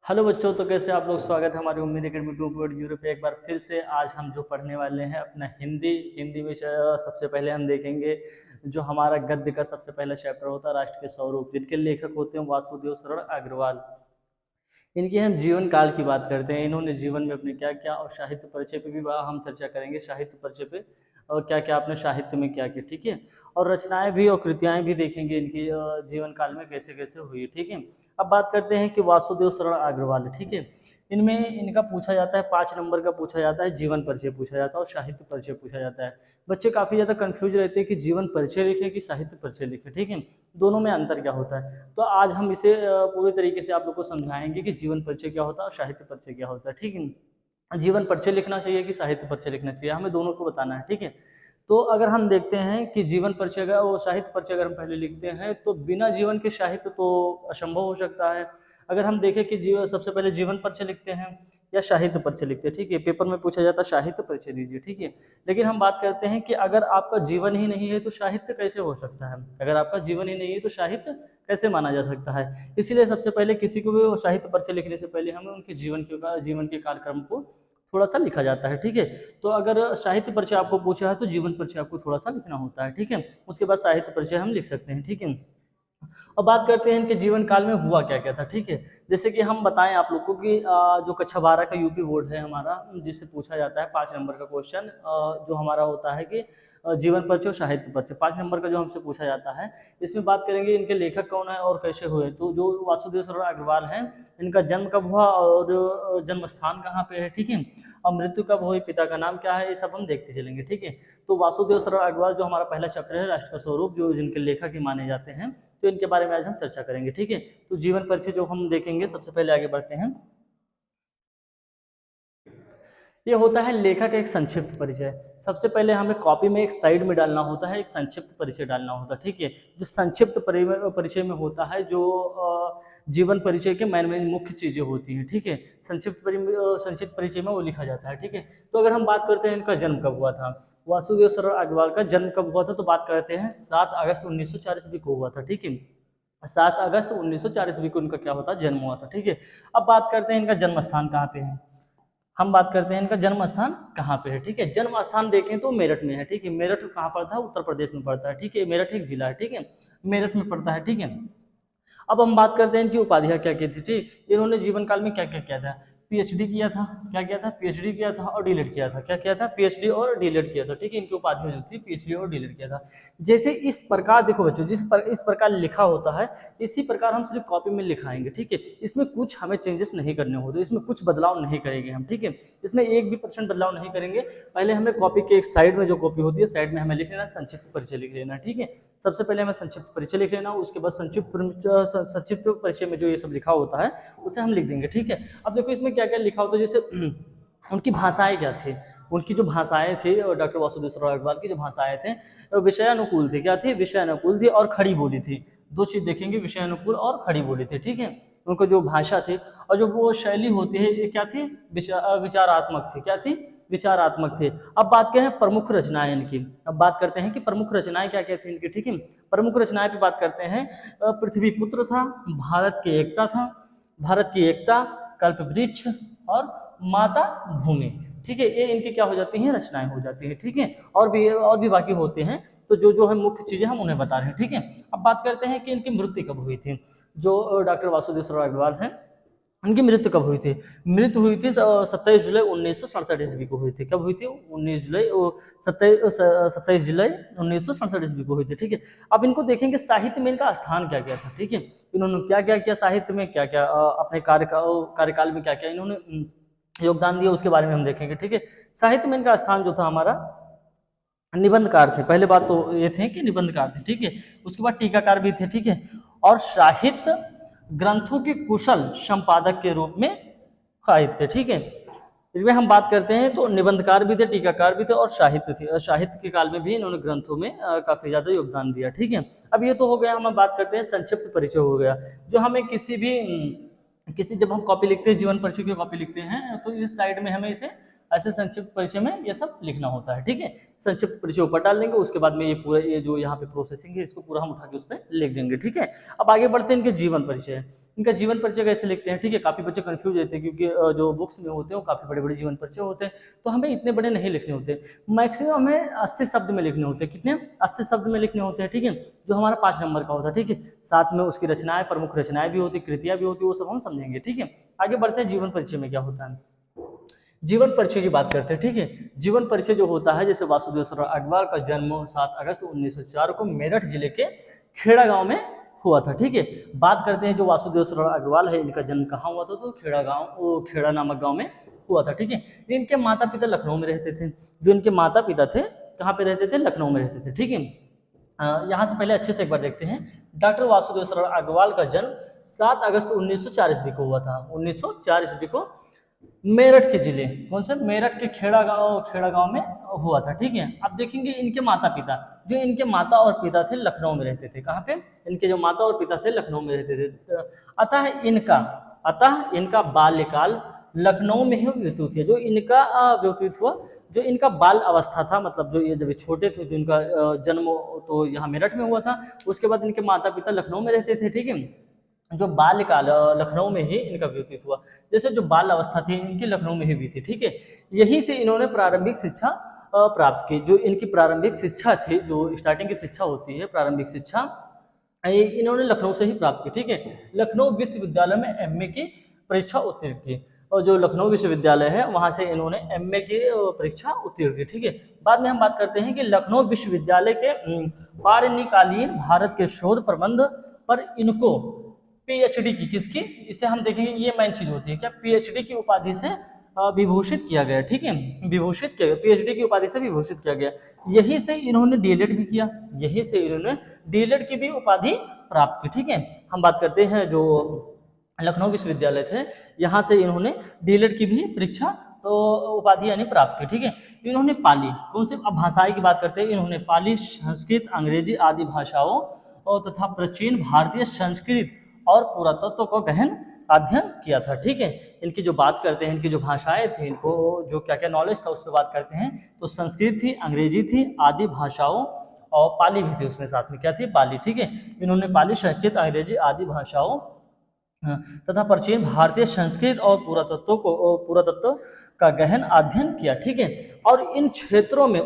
Hello बच्चों, तो कैसे आप लोग। स्वागत है हमारी उम्मीद एकेडमी 2.0 पे एक बार फिर से। आज हम जो पढ़ने वाले हैं अपना हिंदी में सबसे पहले हम देखेंगे जो हमारा गद्य का सबसे पहला चैप्टर होता है राष्ट्र के स्वरूप, जिनके लेखक होते हैं वासुदेव शरण अग्रवाल। इनकी हम जीवन काल की बात करते हैं, इन्होंने जीवन में अपने क्या क्या, और साहित्य परिचय पे भी हम चर्चा करेंगे, साहित्य परिचय पे और क्या क्या आपने साहित्य में क्या किया, ठीक है। और रचनाएं भी और कृतियाएं भी देखेंगे इनकी जीवन काल में कैसे कैसे हुई, ठीक है। अब बात करते हैं कि वासुदेव शरण अग्रवाल, ठीक है। इनमें इनका पूछा जाता है 5 नंबर का पूछा जाता है, जीवन परिचय पूछा जाता है और साहित्य परिचय पूछा जाता है। बच्चे काफ़ी ज़्यादा कंफ्यूज रहते हैं कि जीवन परिचय लिखे कि साहित्य परिचय लिखे, ठीक है। दोनों में अंतर क्या होता है, तो आज हम इसे पूरी तरीके से आप लोग को समझाएंगे कि जीवन परिचय क्या होता है और साहित्य परिचय क्या होता है, ठीक है। जीवन परिचय लिखना चाहिए कि साहित्य परिचय लिखना चाहिए, हमें दोनों को बताना है, ठीक है। तो अगर हम देखते हैं कि जीवन परिचय का वो साहित्य परिचय अगर हम पहले लिखते हैं तो बिना जीवन के साहित्य तो असंभव हो सकता है। अगर हम देखें कि जीवन सबसे पहले जीवन परिचय लिखते हैं या साहित्य परिचय लिखते हैं, ठीक है। पेपर में पूछा जाता है साहित्य परिचय दीजिए, ठीक है। लेकिन हम बात करते हैं कि अगर आपका जीवन ही नहीं है तो साहित्य कैसे हो सकता है, अगर आपका जीवन ही नहीं है तो साहित्य कैसे माना जा सकता है। इसीलिए सबसे पहले किसी को भी साहित्य परिचय लिखने से पहले हमें उनके जीवन के कार्यक्रम को थोड़ा सा लिखा जाता है, ठीक है। तो अगर साहित्य परिचय आपको पूछा है तो जीवन परिचय आपको थोड़ा सा लिखना होता है, ठीक है। उसके बाद साहित्य परिचय हम लिख सकते हैं, ठीक है। और बात करते हैं इनके जीवन काल में हुआ क्या क्या था, ठीक है। जैसे कि हम बताएं आप लोग को कि जो कक्षा 12 का यूपी बोर्ड है हमारा, जिससे पूछा जाता है 5 नंबर का क्वेश्चन, जो हमारा होता है कि जीवन परिचय और साहित्य परिचय 5 नंबर का जो हमसे पूछा जाता है। इसमें बात करेंगे इनके लेखक कौन है और कैसे हुए। तो जो वासुदेव शरण अग्रवाल हैं, इनका जन्म कब हुआ और जन्म स्थान कहाँ पे है, ठीक है। और मृत्यु कब हुई, पिता का नाम क्या है, ये सब हम देखते चलेंगे, ठीक है। तो वासुदेव शरण अग्रवाल जो हमारा पहला चैप्टर है राष्ट्र का स्वरूप, जो जिनके लेखक ही माने जाते हैं, तो इनके बारे में आज हम चर्चा करेंगे, ठीक है। तो जीवन परिचय जो हम देखेंगे, सबसे पहले आगे बढ़ते हैं। ये होता है लेखक का एक संक्षिप्त परिचय। सबसे पहले हमें कॉपी में एक साइड में डालना होता है, एक संक्षिप्त परिचय डालना होता है, ठीक है। जो संक्षिप्त परिचय में होता है, जो जीवन परिचय के मेन मुख्य चीजें होती हैं, ठीक है। संक्षिप्त परिचय में वो लिखा जाता है, ठीक है। तो अगर हम बात करते हैं इनका जन्म कब हुआ था, वासुदेव शरण अग्रवाल का जन्म कब हुआ था, तो बात करते हैं 7 अगस्त 1904 ईस्वी को हुआ था, ठीक है। 7 अगस्त 1904 ईस्वी को इनका क्या होता है, जन्म हुआ था, ठीक है। अब बात करते हैं इनका जन्म स्थान कहाँ पे है। हम बात करते हैं इनका जन्म स्थान कहाँ पे है, ठीक है। जन्म स्थान देखें तो मेरठ में है, ठीक है। मेरठ कहाँ पड़ता है, उत्तर प्रदेश में पड़ता है, ठीक है। मेरठ एक जिला है, ठीक है। मेरठ में पड़ता है, ठीक है। अब हम बात करते हैं इनकी उपाधियां क्या क्या थी, ठीक। इन्होंने जीवन काल में क्या क्या किया था। पीएचडी किया था, क्या किया था, पीएचडी किया था और डीलेट किया था, क्या किया था, पीएचडी और डीलेट किया था, ठीक है। इनकी उपाधियां जो थी पीएचडी और डीलेट किया था। जैसे इस प्रकार देखो बच्चों, इस प्रकार लिखा होता है, इसी प्रकार हम सिर्फ कॉपी में लिखाएंगे, ठीक है। इसमें कुछ हमें चेंजेस नहीं करने होते, इसमें कुछ बदलाव नहीं करेंगे हम, ठीक है। इसमें 1% बदलाव नहीं करेंगे। पहले हमें कॉपी के एक साइड में जो कॉपी होती है, साइड में हमें लिख लेना संक्षिप्त परिचय लिख लेना, ठीक है। सबसे पहले हमें संक्षिप्त परिचय लिख लेना, उसके बाद संक्षिप्त परिचय में जो ये सब लिखा होता है उसे हम लिख देंगे, ठीक है। अब देखो इसमें क्या क्या लिखा होता है, जैसे उनकी भाषाएं क्या थी, उनकी जो भाषाएं थी, डॉक्टर वासुदेव शरण अग्रवाल की जो भाषाएं थे विषयानुकूल थी, क्या थी, विषयानुकूल थी और खड़ी बोली थी। दो चीज देखेंगे, विषयानुकूल और खड़ी बोली थी, ठीक है। उनको जो भाषा थी और जो वो शैली होती है, ये क्या थी, विचारात्मक थी, क्या थी, विचारात्मक थे। अब बात क्या है प्रमुख रचनाएं इनकी, अब बात करते हैं कि प्रमुख रचनाएं क्या क्या थी इनकी, ठीक है। प्रमुख रचनाएं पे बात करते हैं, पृथ्वी पुत्र था, भारत की एकता था, भारत की एकता, कल्प वृक्ष और माता भूमि, ठीक है। ये इनकी क्या हो जाती हैं, रचनाएं हो जाती हैं, ठीक है। और भी बाकी होते हैं, तो जो जो है मुख्य चीजें हम उन्हें बता रहे हैं, ठीक है। अब बात करते हैं कि इनकी मृत्यु कब हुई थी। जो डॉक्टर वासुदेव शरण अग्रवाल हैं, उनकी मृत्यु कब हुई थी। मृत्यु हुई थी 27 जुलाई 1967 ईस्वी को हुई थी। कब हुई थी, 27 जुलाई 1967 ईस्वी को हुई थी, ठीक है। अब इनको देखेंगे साहित्य में इनका स्थान क्या क्या था, ठीक है। इन्होंने क्या क्या किया साहित्य में, क्या क्या अपने कार्यकाल में क्या क्या इन्होंने योगदान दिया, उसके बारे में हम देखेंगे, ठीक है। साहित्य में इनका स्थान जो था हमारा, निबंधकार थे। पहले बात तो ये थे कि निबंधकार थे, ठीक है। उसके बाद टीकाकार भी थे, ठीक है। और साहित्य ग्रंथों के कुशल संपादक के रूप में कायद थे, ठीक है। इसमें हम बात करते हैं तो निबंधकार भी थे, टीकाकार भी थे और साहित्य थे, और साहित्य के काल में भी इन्होंने ग्रंथों में काफी ज्यादा योगदान दिया, ठीक है। अब ये तो हो गया, हम बात करते हैं संक्षिप्त परिचय हो गया। जो हमें किसी भी जब हम कॉपी लिखते हैं, जीवन परिचय की कॉपी लिखते हैं, तो इस साइड में हमें इसे ऐसे संक्षिप्त परिचय में ये सब लिखना होता है, ठीक है। संक्षिप्त परिचय ऊपर डाल देंगे, उसके बाद में ये पूरा ये जो यहाँ पे प्रोसेसिंग है इसको पूरा हम उठा के उस पर लिख देंगे, ठीक है। अब आगे बढ़ते हैं इनके जीवन परिचय। इनका जीवन परिचय कैसे लिखते हैं, ठीक है। काफी बच्चे कंफ्यूज रहते हैं क्योंकि जो बुक्स में होते हैं वो काफी बड़े बड़े जीवन परिचय होते हैं, तो हमें इतने बड़े नहीं लिखने होते। मैक्सिमम हमें 80 शब्द में लिखने होते हैं। कितने? 80 शब्द में लिखने होते हैं, ठीक है। जो हमारा 5 नंबर का होता है, ठीक है। साथ में उसकी रचनाएं, प्रमुख रचनाएं भी होती, कृतियां भी होती, वो सब हम समझेंगे, ठीक है। आगे बढ़ते हैं जीवन परिचय में क्या होता है। जीवन परिचय की बात करते हैं, ठीक है। जीवन परिचय जो होता है, जैसे वासुदेव सरवर अग्रवाल का जन्म 7 अगस्त 1904 को मेरठ जिले के खेड़ा गांव में हुआ था, ठीक है। बात करते हैं जो वासुदेव सरवर अग्रवाल है, इनका जन्म कहाँ हुआ था, तो खेड़ा गांव, वो खेड़ा नामक गांव में हुआ था, ठीक है। इनके माता पिता लखनऊ में रहते थे। जो इनके माता पिता थे कहाँ पे रहते थे, लखनऊ में रहते थे, ठीक है। यहाँ से पहले अच्छे से एक बार देखते हैं। डॉक्टर वासुदेव सरवर अग्रवाल का जन्म 7 अगस्त 1904 ईस्वी को हुआ था। 1904 ईस्वी को मेरठ के जिले, कौन से, मेरठ के खेड़ा गांव में हुआ था, ठीक है। अब देखेंगे इनके माता पिता, जो इनके माता और पिता थे लखनऊ में रहते थे। कहाँ पे? इनके जो माता और पिता थे लखनऊ में रहते थे। अतः इनका बाल्यकाल लखनऊ में ही व्यतीत हुआ। जो इनका व्यतीत हुआ, जो इनका बाल अवस्था था, मतलब जो ये जब छोटे थे तो इनका जन्म तो यहाँ मेरठ में हुआ था। उसके बाद इनके माता पिता लखनऊ में रहते थे, ठीक है। जो बाल्यकाल लखनऊ में ही इनका व्यतीत हुआ। जैसे जो बाल अवस्था थी इनकी लखनऊ में ही बीती, ठीक है। यहीं से इन्होंने प्रारंभिक शिक्षा प्राप्त की। जो इनकी प्रारंभिक शिक्षा थी, जो स्टार्टिंग की शिक्षा होती है, प्रारंभिक शिक्षा, इन्होंने लखनऊ से ही प्राप्त की, ठीक है। लखनऊ विश्वविद्यालय में एमए की परीक्षा उत्तीर्ण की, और जो लखनऊ विश्वविद्यालय है वहां से इन्होंने एमए की परीक्षा उत्तीर्ण की, ठीक है। बाद में हम बात करते हैं कि लखनऊ विश्वविद्यालय के पाणिनिकालीन भारत के शोध प्रबंध पर इनको पीएचडी की, किसकी, इसे हम देखेंगे, ये मेन चीज होती है क्या, पीएचडी की उपाधि से विभूषित किया गया, ठीक है। विभूषित किया गया, पीएचडी की उपाधि से विभूषित किया गया। यहीं से इन्होंने डीएलएड भी किया, यहीं से इन्होंने डीएलएड की भी उपाधि प्राप्त की, ठीक है। हम बात करते हैं जो लखनऊ विश्वविद्यालय थे, यहाँ से इन्होंने डीएलएड की भी परीक्षा तो उपाधि यानी प्राप्त की, ठीक है। इन्होंने पाली, कौन से, अब भाषाएं की बात करते हैं, इन्होंने पाली, संस्कृत, अंग्रेजी आदि भाषाओं और तथा प्राचीन भारतीय संस्कृत और पुरातत्व को गहन अध्ययन किया था, ठीक है। इनकी जो बात करते हैं, इनकी जो भाषाएं थी, इनको जो क्या क्या नॉलेज था उस पर बात करते हैं, तो संस्कृत थी, अंग्रेजी थी, आदि भाषाओं, और पाली भी थी उसमें, साथ में क्या थी, पाली, ठीक है। इन्होंने पाली, संस्कृत, अंग्रेजी आदि भाषाओं तथा प्राचीन भारतीय संस्कृत और पुरातत्व का गहन अध्ययन किया, ठीक है। और इन क्षेत्रों में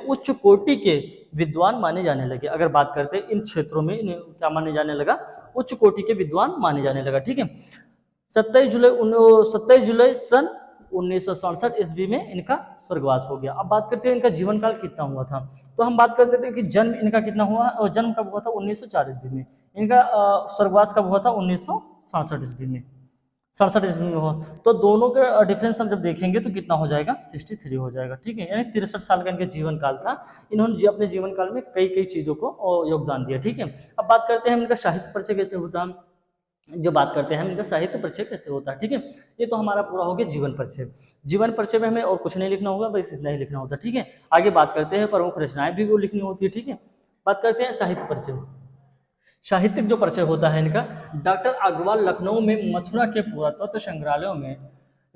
उच्च कोटि के विद्वान माने जाने लगे। अगर बात करते हैं इन क्षेत्रों में, इन्हें क्या माने जाने लगा, उच्च कोटि के विद्वान माने जाने लगा, ठीक है। 27 जुलाई सन 1967 ईस्वी में इनका स्वर्गवास हो गया। अब बात करते हैं इनका जीवन काल कितना हुआ था, तो हम बात करते थे कि जन्म इनका कितना हुआ, और जन्म कब हुआ था, 1904 ईस्वी में। इनका स्वर्गवास कब हुआ था, 1967 ईस्वी में, 67 ईस्वी में हुआ। तो दोनों का डिफरेंस हम जब देखेंगे तो कितना हो जाएगा, 63 हो जाएगा, ठीक है। यानी 63 साल का इनका जीवन काल था। इन्होंने अपने जीवन काल में कई कई चीज़ों को योगदान दिया, ठीक है। अब बात करते हैं इनका साहित्य परिचय कैसे होता है, जो बात करते हैं हम इनका साहित्य परिचय कैसे होता है, ठीक है। ये तो हमारा पूरा हो गया जीवन परिचय। जीवन परिचय में हमें और कुछ नहीं लिखना होगा, बस इतना ही लिखना होता है, ठीक है। आगे बात करते हैं प्रमुख रचनाएं भी वो लिखनी होती है, ठीक है। बात करते हैं साहित्य परिचय। साहित्यिक जो परिचय होता है इनका, डॉक्टर अग्रवाल लखनऊ में मथुरा के पुरातत्व संग्रहालयों में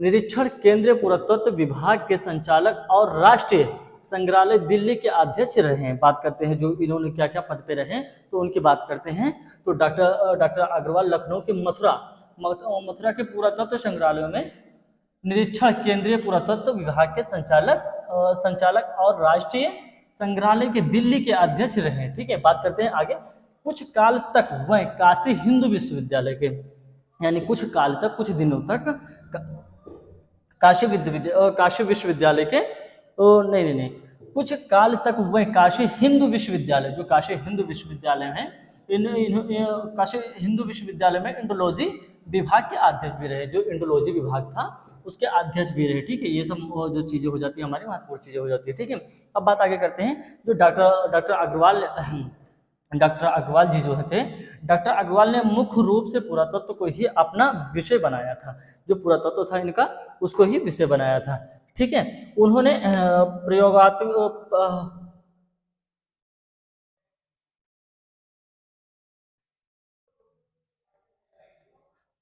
निरीक्षण, केंद्रीय पुरातत्व विभाग के संचालक और राष्ट्रीय संग्रहालय दिल्ली के अध्यक्ष रहे हैं। बात करते हैं जो इन्होंने क्या क्या पद पे रहे, तो उनकी बात करते हैं। तो डॉक्टर अग्रवाल लखनऊ के मथुरा के पुरातत्व संग्रहालयों में निरीक्षण, केंद्रीय पुरातत्व विभाग के संचालक और राष्ट्रीय संग्रहालय के दिल्ली के अध्यक्ष रहे, ठीक है। बात करते हैं आगे। कुछ काल तक वह काशी हिंदू विश्वविद्यालय के, यानी कुछ काल तक, कुछ दिनों तक काशी विश्वविद्यालय के, नहीं, कुछ काल तक वह काशी हिंदू विश्वविद्यालय, जो काशी हिंदू विश्वविद्यालय है, काशी हिंदू विश्वविद्यालय में इंडोलॉजी विभाग के अध्यक्ष भी रहे। जो इंडोलॉजी विभाग था उसके अध्यक्ष भी रहे, ठीक है। ये सब जो चीजें हो जाती है हमारी महत्वपूर्ण चीजें हो जाती है, ठीक है। अब बात आगे करते हैं। जो डॉक्टर अग्रवाल जी जो थे, डॉक्टर अग्रवाल ने मुख्य रूप से पुरातत्व को ही अपना विषय बनाया था। जो पुरातत्व था इनका, उसको ही विषय बनाया था, ठीक है। उन्होंने प्रयोगात्मक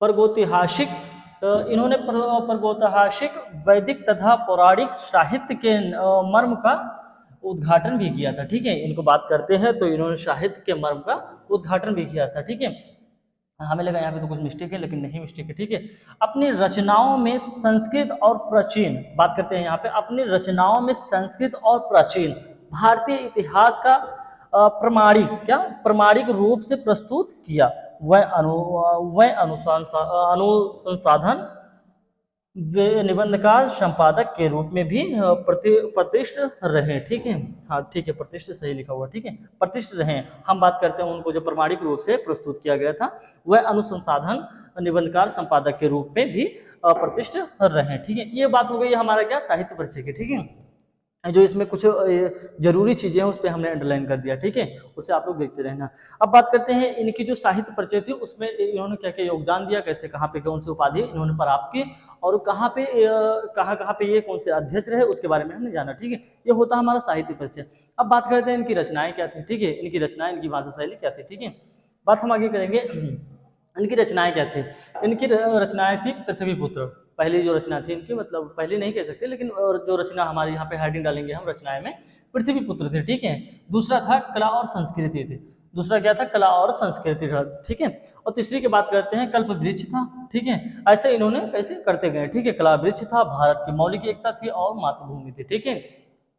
प्रागैतिहासिक इन्होंने प्रागैतिहासिक वैदिक तथा पौराणिक साहित्य के मर्म का उद्घाटन भी किया था। ठीक है, इनको बात करते हैं तो इन्होंने साहित्य के मर्म का उद्घाटन भी किया था। ठीक है, हमें लगा यहाँ पे तो कुछ मिस्टेक है, लेकिन नहीं मिस्टेक है। ठीक है, अपनी रचनाओं में संस्कृत और प्राचीन, बात करते हैं यहाँ पे, अपनी रचनाओं में संस्कृत और प्राचीन भारतीय इतिहास का प्रमाणिक रूप से प्रस्तुत किया। वह अनुसंसाधन वे निबंधकार संपादक के रूप में भी प्रतिष्ठित रहे। ठीक है, हाँ ठीक है, प्रतिष्ठित सही लिखा हुआ। ठीक है, प्रतिष्ठित रहे। हम बात करते हैं उनको जो प्रमाणिक रूप से प्रस्तुत किया गया था, वह अनुसंसाधन निबंधकार संपादक के रूप में भी प्रतिष्ठित रहे। ठीक है, ये बात हो गई हमारा क्या, साहित्य परिचय की। ठीक है, जो इसमें कुछ जरूरी चीजें हैं उस पर हमने अंडरलाइन कर दिया। ठीक है, उसे आप लोग देखते रहना। अब बात करते हैं इनकी जो साहित्य परिचय थी उसमें इन्होंने क्या क्या योगदान दिया, कैसे कहाँ पे कौन सी उपाधि इन्होंने प्राप्त की, और कहाँ पे ये कौन से अध्यक्ष रहे, उसके बारे में हमने जाना। ठीक है, ये होता हमारा साहित्य परिचय। अब बात करते हैं इनकी रचनाएं क्या थी। ठीक है, इनकी रचनाएं, इनकी भाषा शैली क्या थी। ठीक है, बात हम आगे करेंगे। इनकी रचनाएं क्या थी। इनकी रचनाएं थी पृथ्वीपुत्र, पहली जो रचना थी इनकी, मतलब पहली नहीं कह सकते, लेकिन और जो रचना हमारे यहाँ पे हेडिंग डालेंगे हम रचनाएं में, पृथ्वीपुत्र थे। ठीक है, दूसरा था कला और संस्कृति थी, दूसरा क्या था, कला और संस्कृति था। ठीक है, और तीसरी की बात करते हैं, कल्प वृक्ष था। ठीक है, ऐसे इन्होंने कैसे करते गए। ठीक है, कला वृक्ष था, भारत की मौलिक एकता थी और मातृभूमि थी। ठीक है,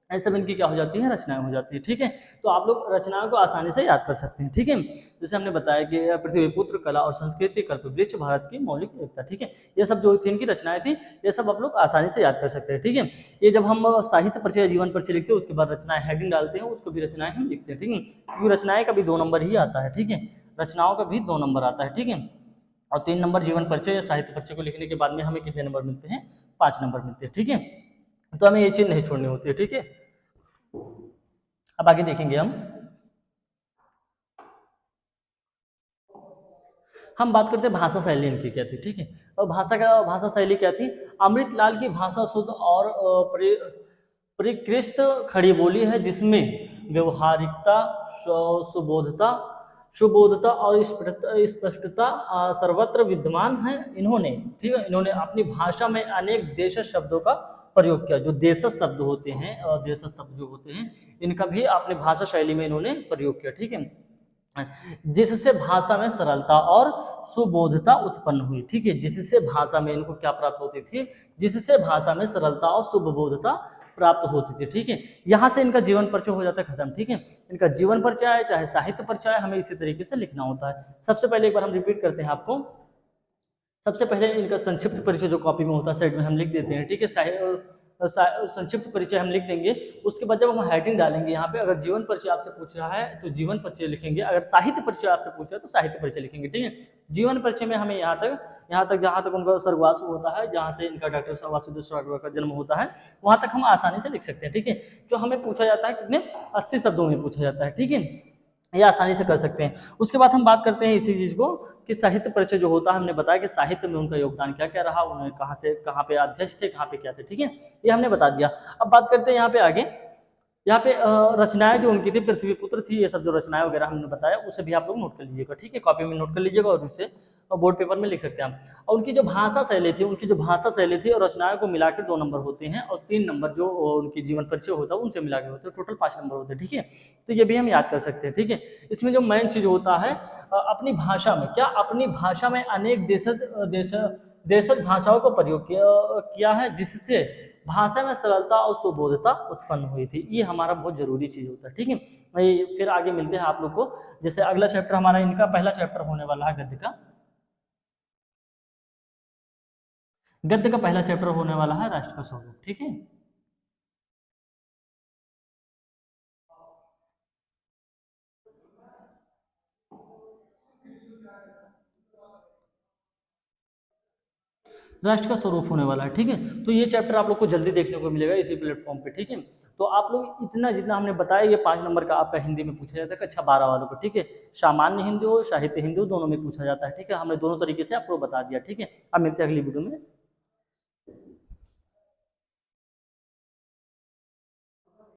ऐसे सब इनकी क्या हो जाती है, रचनाएं हो जाती है। ठीक है, तो आप लोग रचनाओं को आसानी से याद कर सकते हैं। ठीक है, जैसे हमने बताया कि पृथ्वीपुत्र, कला और संस्कृति, कल्प वृक्ष, भारत की मौलिक एकता। ठीक है, ये सब जो थी इनकी रचनाएं थी, ये सब आप लोग आसानी से याद कर सकते हैं। ठीक है, ये जब हम साहित्य परिचय, जीवन परिचय लिखते हैं उसके बाद रचनाएं हेडिंग डालते हैं, उसको भी रचनाएं हम लिखते हैं। ठीक है, क्योंकि रचनाएं का भी 2 नंबर ही आता है। ठीक है, रचनाओं का भी 2 नंबर आता है। ठीक है, और 3 नंबर जीवन परिचय या साहित्य परिचय को लिखने के बाद में हमें कितने नंबर मिलते हैं, 5 नंबर मिलते हैं। ठीक है, तो हमें ये चीज नहीं छोड़नी होती है। ठीक है, अब आगे देखेंगे हम बात करते हैं भाषा शैली इनकी क्या थी। ठीक है, और भाषा शैली क्या थी। अमृतलाल की भाषा शुद्ध और परिष्कृत खड़ी बोली है, जिसमें व्यवहारिकता, सुबोधता सुबोधता और स्पष्टता सर्वत्र विद्यमान है। इन्होंने, ठीक है, इन्होंने अपनी भाषा में अनेक देशज शब्दों का प्रयोग किया। जो देशज शब्द होते हैं, देशज शब्द जो होते हैं, इनका भी अपनी भाषा शैली में इन्होंने प्रयोग किया। ठीक है, जिससे भाषा में सरलता और सुबोधता उत्पन्न हुई। ठीक है, जिससे भाषा में इनको क्या प्राप्त होती थी, जिससे भाषा में सरलता और सुबोधता प्राप्त होती थी। ठीक है, यहाँ से इनका जीवन परिचय हो जाता है खत्म। ठीक है, इनका जीवन परिचय है चाहे साहित्य परिचय है, हमें इसी तरीके से लिखना होता है। सबसे पहले एक बार हम रिपीट करते हैं आपको। सबसे पहले इनका संक्षिप्त परिचय जो कॉपी में होता है साइड में हम लिख देते हैं। ठीक है, संक्षिप्त परिचय हम लिख देंगे। उसके बाद जब हम हेडिंग डालेंगे यहाँ पे, अगर जीवन परिचय आपसे पूछ रहा है तो जीवन परिचय लिखेंगे, अगर साहित्य परिचय आपसे पूछ रहा है तो साहित्य परिचय लिखेंगे। ठीक है, जीवन परिचय में हमें यहाँ तक जहाँ तक उनका स्वर्गवास होता है, जहाँ से इनका डॉक्टर वासुदेव सावरकर का जन्म होता है, वहाँ तक हम आसानी से लिख सकते हैं। ठीक है, जो हमें पूछा जाता है कितने 80 शब्दों में पूछा जाता है। ठीक है, ये आसानी से कर सकते हैं। उसके बाद हम बात करते हैं इसी चीज को कि साहित्य परिचय जो होता है, हमने बताया कि साहित्य में उनका योगदान क्या क्या रहा, उन्होंने कहाँ से कहाँ पे अध्यक्ष थे, कहाँ पे क्या थे। ठीक है, ये हमने बता दिया। अब बात करते हैं यहाँ पे आगे। यहाँ पे रचनाएं जो उनकी थी, पृथ्वीपुत्र थी, ये सब जो रचनाएं वगैरह हमने बताया उसे भी आप लोग नोट कर लीजिएगा। ठीक है, कॉपी में नोट कर लीजिएगा और उसे बोर्ड पेपर में लिख सकते हैं हम। और उनकी जो भाषा शैली थी और रचनाओं को मिलाकर 2 नंबर होते हैं, और 3 नंबर जो उनकी जीवन परिचय होता है उनसे मिला के होते हैं, टोटल 5 नंबर होते हैं। ठीक है, तो ये भी हम याद कर सकते हैं। ठीक है, इसमें जो मेन चीज होता है, अपनी भाषा में क्या, अपनी भाषा में अनेक देशज भाषाओं को प्रयोग किया है, जिससे भाषा में सरलता और सुबोधता उत्पन्न हुई थी। ये हमारा बहुत जरूरी चीज होता है। ठीक है, फिर आगे मिलते हैं आप लोग को। जैसे अगला चैप्टर हमारा, इनका पहला चैप्टर होने वाला है गद्य का पहला चैप्टर होने वाला है राष्ट्र का स्वरूप। ठीक है, राष्ट्र का स्वरूप होने वाला है। ठीक है, तो ये चैप्टर आप लोग को जल्दी देखने को मिलेगा इसी प्लेटफॉर्म पे। ठीक है, तो आप लोग इतना जितना हमने बताया, ये 5 नंबर का आपका हिंदी में पूछा जाता है, कक्षा 12 वालों को। ठीक है, सामान्य हिंदी हो, साहित्य हिंदी हो, दोनों में पूछा जाता है। ठीक है, हमने दोनों तरीके से आपको बता दिया। ठीक है, अब मिलते हैं अगली वीडियो में।